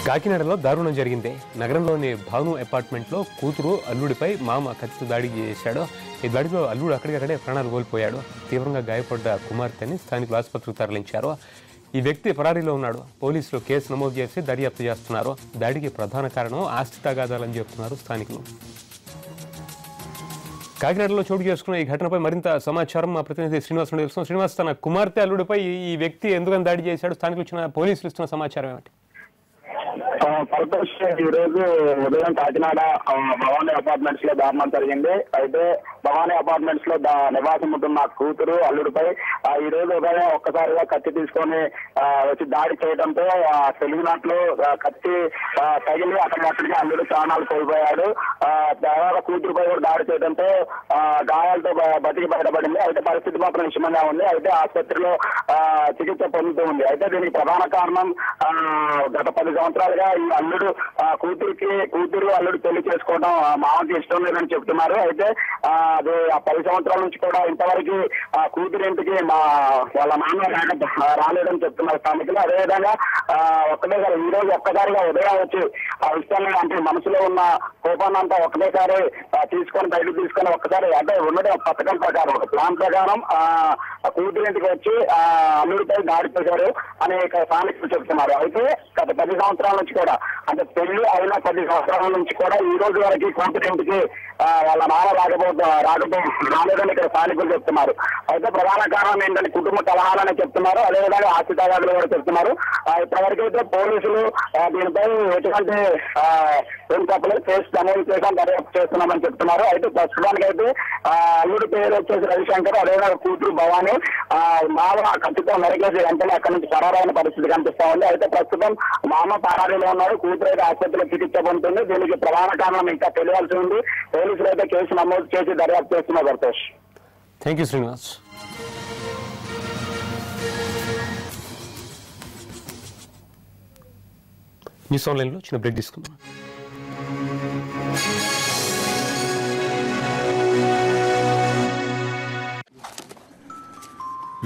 కాకినాడలో దారుణం జరిగింది. నగరంలోని భాను అపార్ట్మెంట్లో కూతురు అల్లుడిపై మామ కత్తితో దాడి చేశాడు. ఈ దాడిలో అల్లుడు అక్కడికక్కడే ప్రాణాలు కోల్పోయాడు. తీవ్రంగా గాయపడ్డ కుమార్తెని స్థానికులు ఆసుపత్రికి తరలించారు. ఈ వ్యక్తి పరారీలో ఉన్నాడు. పోలీసులు కేసు నమోదు చేసి దర్యాప్తు చేస్తున్నారు. దాడికి ప్రధాన కారణం ఆస్తి తగాదాలని చెబుతున్నారు స్థానికులు. కాకినాడలో చోటు చేసుకున్న ఈ ఘటనపై మరింత సమాచారం మా ప్రతినిధి శ్రీనివాస్ నుండి తెలుసు. శ్రీనివాస్, తన కుమార్తె అల్లుడిపై ఈ వ్యక్తి ఎందుకని దాడి చేశాడు? స్థానికులు ఇచ్చిన పోలీసులు ఇస్తున్న సమాచారం ఏమిటి? పర్పస్ ఈ రోజు ఉదయం కాకినాడ భవానీ అపార్ట్మెంట్స్ లో దారుణం జరిగింది. అయితే భవానీ అపార్ట్మెంట్స్ లో నివాసం ఉంటున్న కూతురు అల్లుడిపై ఈ రోజు ఉదయం ఒక్కసారిగా కత్తి తీసుకొని వచ్చి దాడి చేయడంతో తెలుగునాట్లో కత్తి తగిలి అక్కడికి అల్లుడు ప్రాణాలు కోల్పోయాడు. తర్వాత కూతురుపై కూడా దాడి చేయడంతో గాయాలతో బతికి బయటపడింది. అయితే పరిస్థితి మాత్రం విషమంగా ఉంది. అయితే ఆసుపత్రిలో చికిత్స పొందుతూ ఉంది. అయితే దీనికి ప్రధాన కారణం గత 10 సంవత్సరాలుగా ఈ అల్లుడు కూతురు అల్లుడు పెళ్లి చేసుకోవడం మామకి ఇష్టం లేదని చెప్తున్నారు. అయితే అది 10 సంవత్సరాల నుంచి కూడా ఇంతవరకు కూతురు ఇంటికి వాళ్ళ నాన్న రాలేదని చెప్తున్నారు స్థానికులు. అదేవిధంగా ఒక్కటేసారి ఈ రోజు ఒక్కసారిగా ఉదయం వచ్చి ఆ విషయాన్ని అంటే మనసులో ఉన్న కోపాన్ని అంతా ఒక్కటేసారి బయటకు తీసుకొని ఒక్కసారి అంటే ఉన్నది పథకం ప్రకారం ప్లాన్ ప్రకారం కూతురు ఇంటికి వచ్చి అల్లుడిపై దాడి చేశారు అని స్థానికులు చెప్తున్నారు. అయితే గత 10 సంవత్సరాల నుంచి కూడా అంటే పెళ్లి అయిన 10 సంవత్సరాల నుంచి కూడా ఈ రోజు వరకు కూతురు ఇంటికి వాళ్ళ నాన్న రాలేదని ఇక్కడ స్థానికులు చెప్తున్నారు. అయితే ప్రధాన కారణం ఏంటంటే కుటుంబ కలహాలని చెప్తున్నారు. అదేవిధంగా ఆస్తి తగాదాలు కూడా చెప్తున్నారు. ఇప్పటివరకు అయితే పోలీసులు దీనిపై ఎటువంటి ఏం చెప్పలేదు, కేసు నమోదు చేసాం, దర్యాప్తు చేస్తున్నామని చెప్తున్నారు. అయితే ప్రస్తుతానికి అయితే అల్లుడి పేరు వచ్చేసి రవిశంకర్, అదేవిధంగా కూతురు భవానీ మామ కత్తితో నరికేసి వెంటనే అక్కడి నుంచి పరారైన పరిస్థితి కనిపిస్తా ఉంది. అయితే ప్రస్తుతం మామ పరారీలో ఉన్నారు, కూతురు అయితే ఆసుపత్రిలో చికిత్స పొందుతుంది. దీనికి ప్రధాన కారణం ఇంకా తెలియాల్సి ఉంది. పోలీసులు అయితే కేసు నమోదు చేసి దర్యాప్తు చేస్తున్నారు. భరతేష్, థ్యాంక్ యూ శ్రీనివాస్. న్యూస్ ఆన్లైన్లో చిన్న బ్రేక్ తీసుకుందాం.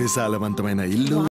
విశాలవంతమైన ఇల్లు,